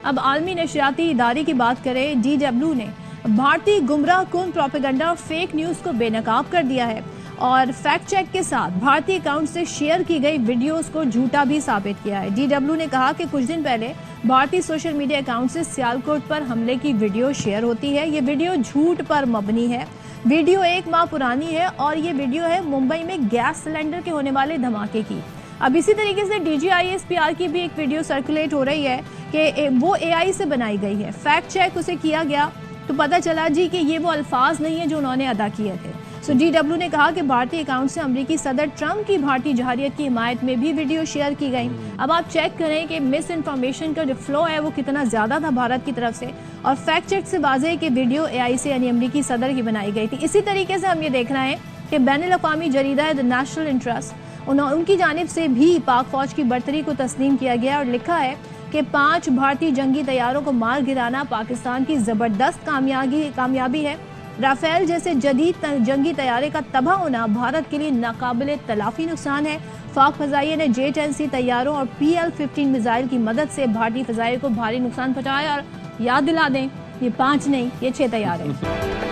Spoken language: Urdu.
اب عالمی نشریاتی ادارے کی بات کریں، DW نے بھارتی گمراہ کن پروپیگنڈا اور فیک نیوز کو بے نقاب کر دیا ہے اور فیکٹ چیک کے ساتھ بھارتی اکاؤنٹ سے شیئر کی گئی ویڈیوز کو جھوٹا بھی ثابت کیا ہے۔ DW نے کہا کہ کچھ دن پہلے بھارتی سوشل میڈیا اکاؤنٹ سے سیالکوٹ پر حملے کی ویڈیو شیئر ہوتی ہے۔ یہ ویڈیو جھوٹ پر مبنی ہے۔ ویڈیو 1 ماہ پرانی ہے اور یہ ویڈیو ہے ممبئی میں گیس سلنڈر کے ہونے والے دھماکے کی۔ اب اسی طریقے سے DGISPR کی بھی ایک ویڈیو سرکولیٹ ہو رہی ہے کہ وہ AI سے بنائی گئی ہے۔ فیکٹ چیک اسے کیا گیا تو پتہ چلا کہ یہ وہ الفاظ نہیں ہیں جو انہوں نے ادا کیے تھے۔ DW نے کہا کہ بھارتی اکاؤنٹ سے امریکی صدر ٹرمپ کی بھارتی جارحیت کی حمایت میں بھی ویڈیو شیئر کی گئی۔ اب آپ چیک کریں کہ مس انفارمیشن کا جو فلو ہے وہ کتنا زیادہ تھا بھارت کی طرف سے، اور فیکٹ چیک سے واضح ہے کہ ویڈیو AI سے یعنی امریکی صدر کی بنائی گئی تھی۔ اسی طریقے سے ہم یہ دیکھ رہے ہیں کہ بین الاقوامی جریدہ ہے دی نیشنل انٹرسٹ، ان کی جانب سے بھی پاک فوج کی برتری کو تسلیم کیا گیا اور لکھا ہے کہ 5 بھارتی جنگی طیاروں کو مار گرانا پاکستان کی زبردست کامیابی ہے۔ رافیل جیسے جدید جنگی طیارے کا تباہ ہونا بھارت کے لیے ناقابل تلافی نقصان ہے۔ پاک فضائیہ نے J-10C طیاروں اور PL-15 میزائل کی مدد سے بھارتی فضائیہ کو بھاری نقصان پہنچایا، اور یاد دلا دیں یہ 5 نہیں، یہ 6 طیارے ہیں۔